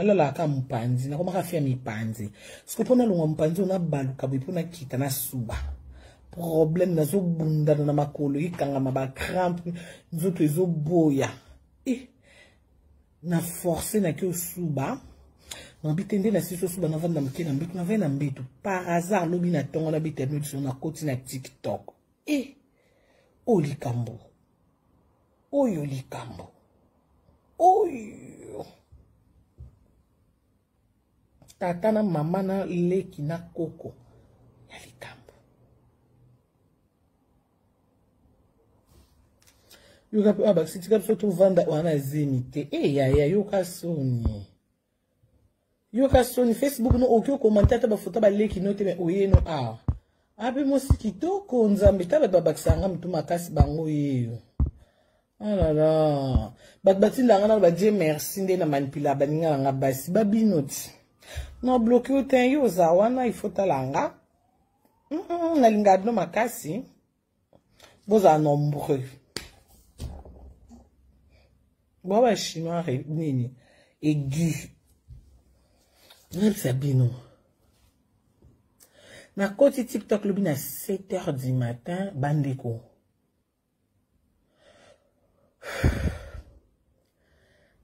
la ka mpanzi na koma ka fia mipanzi sikupona lunga mpanzi una baluka bipona kita na suba problème na zo bunda na makolo ikanga maba crampe nzoto ezo boya na forcer na ke suba na bitende na siso suba na vanda mkena mbitu na vena mbitu par hasard lobi na tongo na bitende sur na koti na TikTok oli kambo oyo likambo oyo tata na mama na leki na koko ya likambo yoka pe abakisitika soto vanda wana zemite ya yoka soni Facebook no okyo commentaire ba foto ba leki no te me oyeno abe mosikitoko nzambe tabe babakisanga mtu makasi bango yeyo la la batinda ngana ba dire merci nde na manipula baninga nga basi babinoti no bloqué o ten yo za wana ifotalanga na lingado makasi boza nombreux baba chinois nini aigu sabino na koti TikTok lobi na 7h du matin bandeko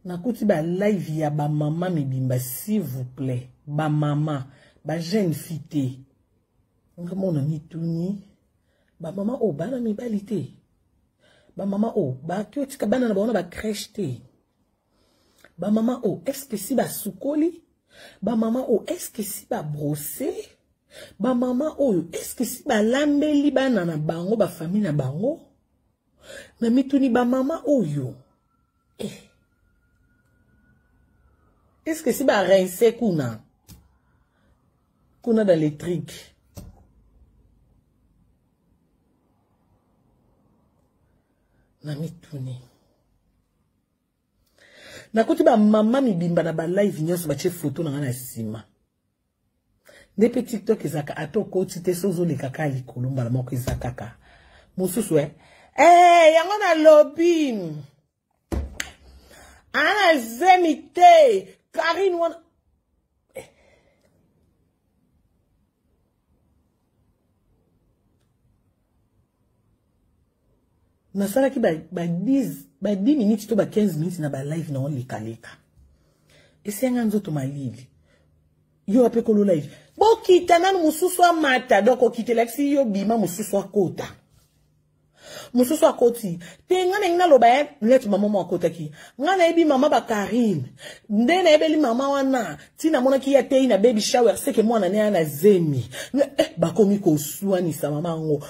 na koti ba live ya ba mama mibimba s'il vous plaît ba mama ba jeune fille ngamona mituni ba mama bana mibalite ba mama ba kyotika bana na bona ba crèche te ba mama est-ce que si ba sukoli ba mama est-ce que si ba brosser ba mama est-ce que si ba lambeli bana na bango ba famille na bango na mituni ba mama oyo est-ce que si ba rincer kuna dans les trucs na mituni na kuti ba mama mibimba na ba live nyonso ba che photo na ngana sima ndepe TikTok ezaka atoko tite sozo le kaka likolomba la moko ezakaka mususu yango na lobby ana zemite Karine wana nasala ki ba 10 minutes to ba 15 minutes na ba live na on likaleka esenga nzoto malili yo ape kolo live bokita nanu mususu amata doko kitela si yo bima mususu akota mususu akoti te ngana ngina loba let mama mo akota ki ngana ebi mama ba Karine ndena ebeli mama wana tina mona ki ya te ina baby shower seke mwana ne na zemi bakomi ko suani sa mama ngo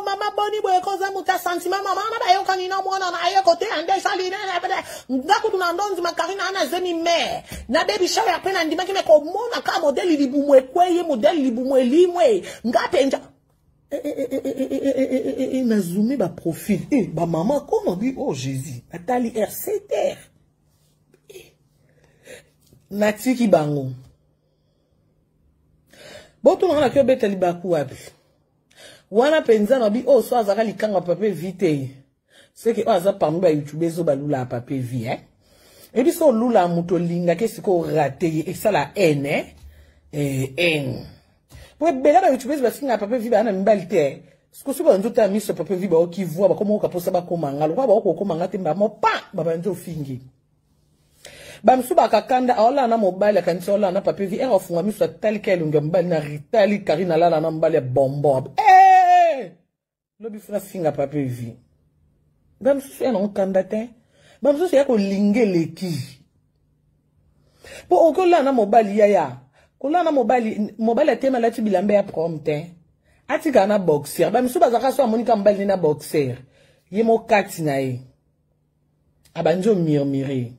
mama boni boye koza muta sentiment mama na ba yo kanina mwana na ayo kote ande sali na bede ndako tuna ndonzi ma Karine ana zemi me na baby shower pena ndima ki me ko mona ka modeli libumwe kweye modeli libumwe limwe ngapenja na zoomé ba profil ba maman comment dit Jésus atali RCTR na tiki bango boto na ke betali baku wapi wana penza na bi so azaka likanga pape vite c'est que aza parmi ba YouTube zo balula pape vie et bi so lula muto linga ke siko raté et ça la haine pour bela ba YouTube ba singa pape vie ba na mbalite siko suba nzo ta miso pape vie ba o ki voix ba komo ka posa ba komanga lo ba ko komanga te ba mo pa ba nzo fingi ba msuba kakanda ola na mobile kanisa ola na pape vie erofunga miso tali ka elunga mbali na ritali Karina la na mbali bombo lobi funa finga pape vie ba msusu ya na kanda te ba msusu ya ko lingeleki po okola na mobile ya kola na mobile tema lati bilambe ya prompte atika na boxer ba misuba zaka so amonika mbali na boxer ye mo kati na ye abanjo murmurer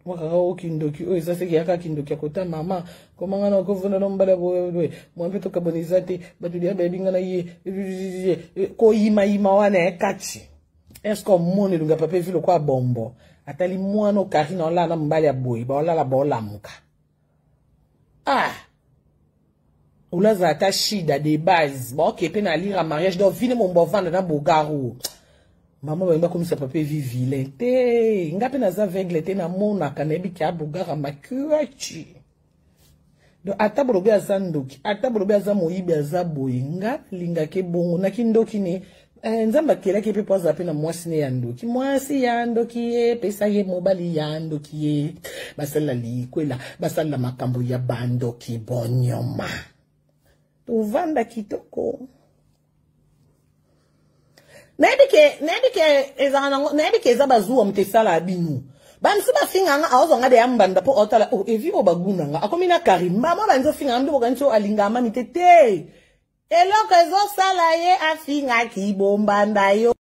waka o kindoki o isa seki yaka kindoki akota mama komanga na ko vona no mbala boye mo mpeto kabonizate batu dia babinga na ye ko yima wana kati est-ce que mone lunga pape vilo kwa bombo atali mwana Karine ola na mbali ya boy ba ola la bola muka ulaza ata shida de base bon ke pe na lire mariage do vine mon bovanda na bogaru Maman ba comme ça papa vilain te ngapi na za aveugle te na mona kanebi ki abugara makuachi do atabolobe azandoki atabolobe azamoyibi azaboyinga linga ke bongo na kindoki ne nzamba kela ke pe poza pe na mwasi ne yandoki mwasi yandoki ye pesa ye mobali yandoki ye basala likwela basala makambo ya bandoki bonyoma to vanda kitoko Nebike ezabazuwa mtesala abinu. Bansi ba finga nga aozo nga de ambanda po otala evi o baguna nga akomina karimba mama banzo finga amdo bogancho alinga mami tete. Eloko ezo sala ye afinga ki bombanda yo.